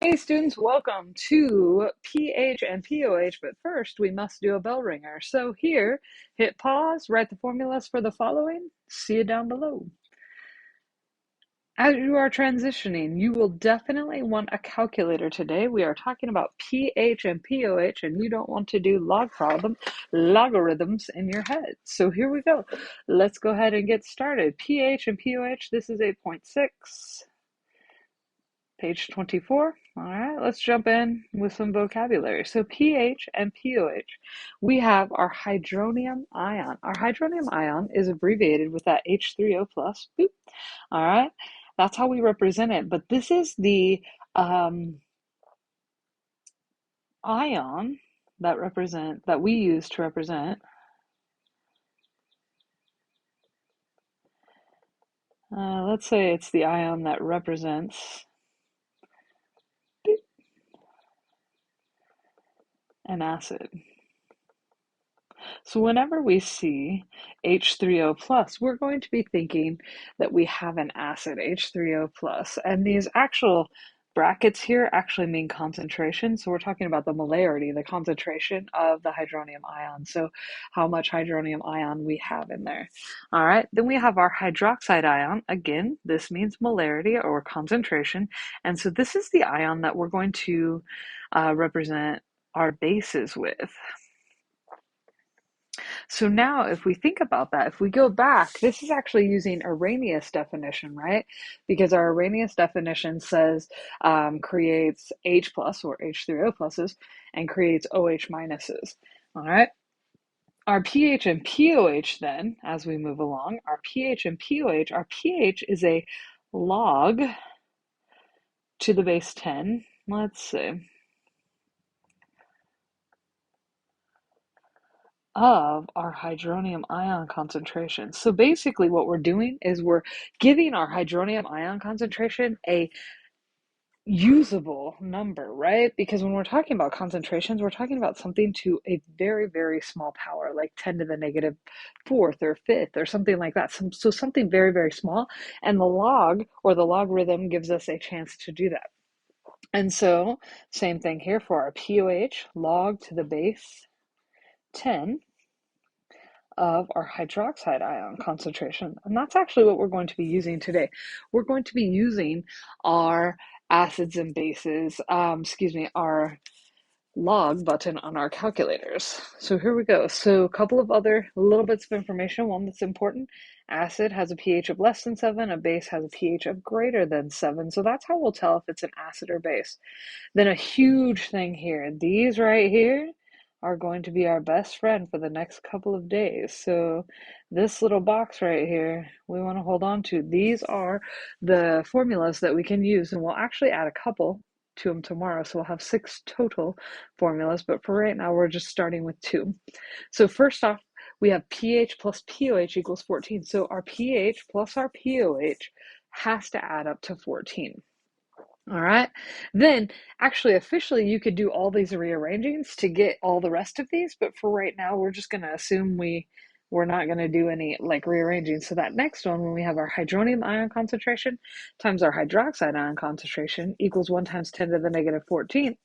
Hey students, welcome to pH and pOH, but first we must do a bell ringer. So here, hit pause, write the formulas for the following, see it down below. As you are transitioning, you will definitely want a calculator today. We are talking about pH and pOH, and you don't want to do logarithms in your head. So here we go. Let's go ahead and get started. pH and pOH, this is 8.6. Page 24. All right, let's jump in with some vocabulary. So pH and pOH, we have our hydronium ion. Our hydronium ion is abbreviated with that H3O plus. Boop. All right, that's how we represent it. But this is the ion that we use to represent. Let's say it's the ion that represents an acid. So whenever we see H3O plus, we're going to be thinking that we have an acid, H3O plus. And these actual brackets here actually mean concentration. So we're talking about the molarity, the concentration of the hydronium ion. So how much hydronium ion we have in there. All right, then we have our hydroxide ion. Again, this means molarity or concentration. And so this is the ion that we're going to represent our bases with. So now if we think about that, if we go back, this is actually using Arrhenius definition, right? Because our Arrhenius definition says creates H plus or H3O pluses and creates OH minuses. All right. Our pH and pOH then, as we move along, our pH and pOH, our pH is a log to the base 10. Let's see. Of our hydronium ion concentration. So basically what we're doing is we're giving our hydronium ion concentration a usable number, right? Because when we're talking about concentrations, we're talking about something to a very, very small power, like 10 to the negative fourth or fifth or something like that. So something very, very small. And the log or the logarithm gives us a chance to do that. And so same thing here for our pOH, log to the base 10 of our hydroxide ion concentration. And that's actually what we're going to be using today. We're going to be using our acids and bases, our log button on our calculators. So here we go. So a couple of other little bits of information. One that's important. Acid has a pH of less than 7. A base has a pH of greater than 7. So that's how we'll tell if it's an acid or base. Then a huge thing here. These right here are going to be our best friend for the next couple of days. So this little box right here, we want to hold on to. These are the formulas that we can use, and we'll actually add a couple to them tomorrow. So we'll have 6 total formulas, but for right now, we're just starting with 2. So first off, we have pH plus pOH equals 14. So our pH plus our pOH has to add up to 14. All right. Then, actually, officially, you could do all these rearrangings to get all the rest of these, but for right now, we're just going to assume we're not going to do any like rearranging. So that next one, when we have our hydronium ion concentration times our hydroxide ion concentration equals 1 times 10 to the negative 14th,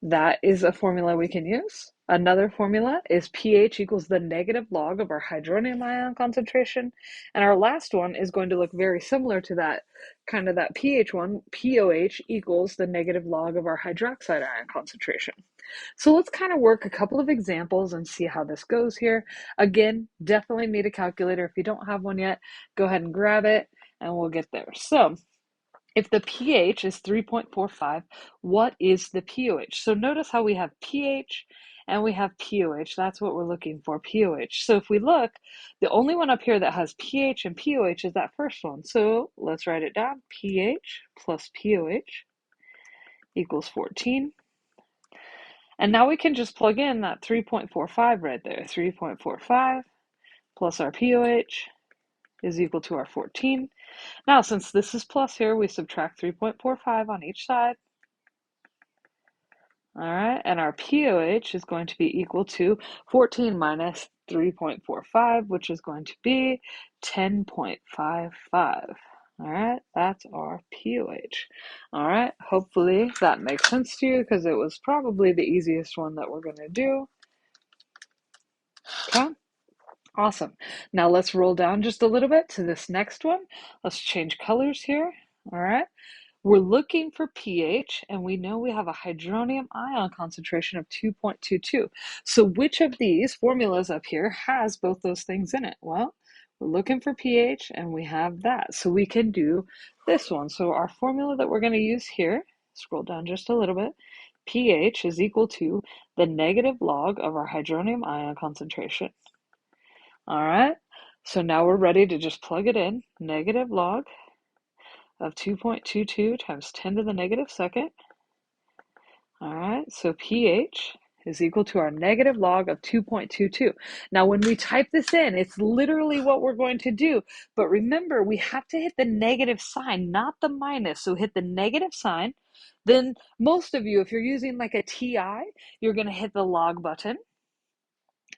that is a formula we can use. Another formula is pH equals the negative log of our hydronium ion concentration. And our last one is going to look very similar to that, kind of that pH one. pOH equals the negative log of our hydroxide ion concentration. So let's kind of work a couple of examples and see how this goes here. Again, definitely need a calculator. If you don't have one yet, go ahead and grab it and we'll get there. So if the pH is 3.45, what is the pOH? So notice how we have pH and we have pOH. That's what we're looking for, pOH. So if we look, the only one up here that has pH and pOH is that first one. So let's write it down. pH plus pOH equals 14. And now we can just plug in that 3.45 right there. 3.45 plus our pOH is equal to our 14. Now, since this is plus here, we subtract 3.45 on each side. All right, and our pOH is going to be equal to 14 minus 3.45, which is going to be 10.55. All right, that's our pOH. All right, hopefully that makes sense to you because it was probably the easiest one that we're going to do. Okay, awesome. Now let's roll down just a little bit to this next one. Let's change colors here. All right. We're looking for pH, and we know we have a hydronium ion concentration of 2.22. So which of these formulas up here has both those things in it? Well, we're looking for pH, and we have that. So we can do this one. So our formula that we're going to use here, scroll down just a little bit, pH is equal to the negative log of our hydronium ion concentration. All right, so now we're ready to just plug it in. Negative log of 2.22 times 10 to the negative second. All right, so pH is equal to our negative log of 2.22. Now, when we type this in, it's literally what we're going to do. But remember, we have to hit the negative sign, not the minus. So hit the negative sign. Then most of you, if you're using like a TI, you're going to hit the log button.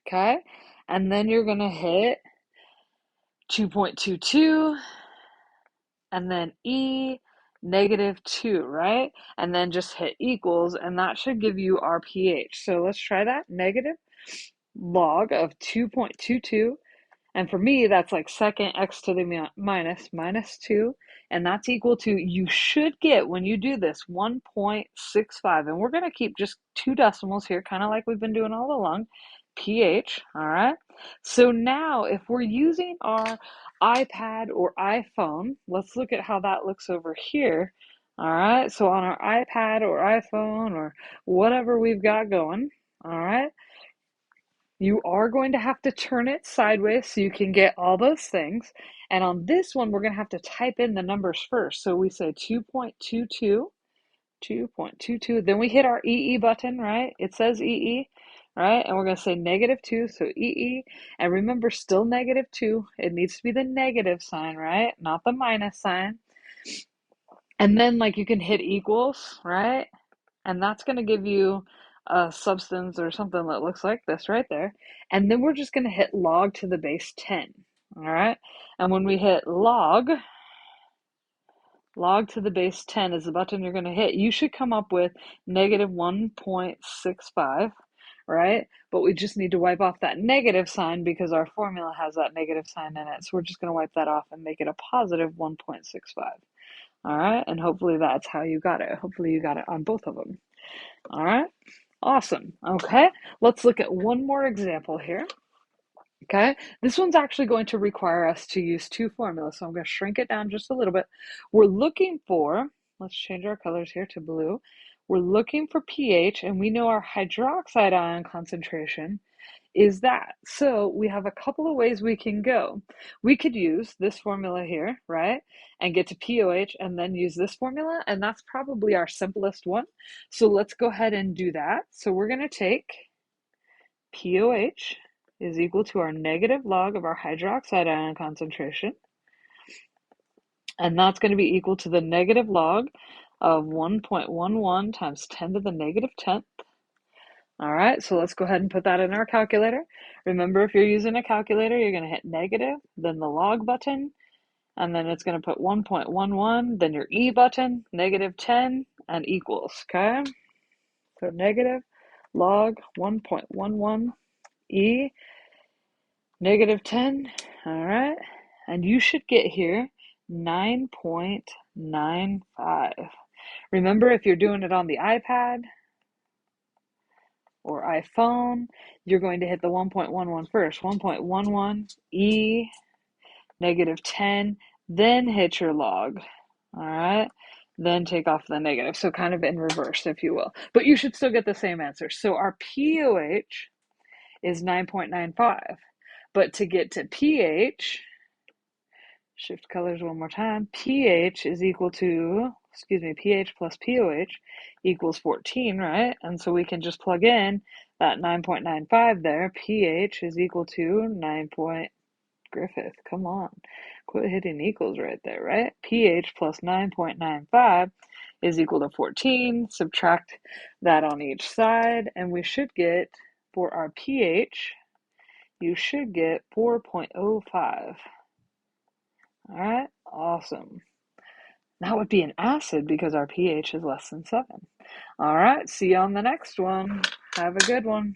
Okay, and then you're going to hit 2.22 and then E -2, right? And then just hit equals, and that should give you our pH. So let's try that. Negative log of 2.22. And for me, that's like second x to the minus 2. And that's equal to, you should get, when you do this, 1.65. And we're going to keep just 2 decimals here, kind of like we've been doing all along. pH, all right? So now, if we're using our iPad or iPhone, let's look at how that looks over here. All right, so on our iPad or iPhone or whatever we've got going, all right, you are going to have to turn it sideways so you can get all those things. And on this one, we're going to have to type in the numbers first. So we say 2.22, 2.22. Then we hit our EE button, right? It says EE, right? And we're going to say -2, so EE. And remember, still -2. It needs to be the negative sign, right? Not the minus sign. And then, like, you can hit equals, right? And that's going to give you a substance or something that looks like this right there. And then we're just going to hit log to the base 10. All right. And when we hit log to the base 10 is the button you're going to hit. You should come up with -1.65, right? But we just need to wipe off that negative sign because our formula has that negative sign in it. So we're just going to wipe that off and make it a positive 1.65. All right. And hopefully that's how you got it. Hopefully you got it on both of them. All right, awesome. Okay, let's look at one more example here. Okay, this one's actually going to require us to use 2 formulas, so I'm going to shrink it down just a little bit. We're looking for, let's change our colors here to blue. We're looking for pH, and we know our hydroxide ion concentration is that. So we have a couple of ways we can go. We could use this formula here, right? And get to pOH and then use this formula, and that's probably our simplest one. So let's go ahead and do that. So we're going to take pOH is equal to our negative log of our hydroxide ion concentration. And that's going to be equal to the negative log of 1.11 times 10 to the negative 10th. All right, so let's go ahead and put that in our calculator. Remember, if you're using a calculator, you're going to hit negative, then the log button, and then it's going to put 1.11, then your E button, -10, and equals, okay? So negative log 1.11 E, -10, all right? And you should get here 9.95. Remember, if you're doing it on the iPad or iPhone, you're going to hit the 1.11 first. 1.11 E, -10, then hit your log. All right. Then take off the negative. So kind of in reverse, if you will. But you should still get the same answer. So our pOH is 9.95. But to get to pH, shift colors one more time, pH is equal to, pH plus pOH equals 14, right? And so we can just plug in that 9.95 there. pH is equal to 9. Griffith, come on. Quit hitting equals right there, right? pH plus 9.95 is equal to 14. Subtract that on each side, and we should get, for our pH, you should get 4.05. All right, Awesome. That would be an acid because our pH is less than 7. All right, see you on the next one. Have a good one.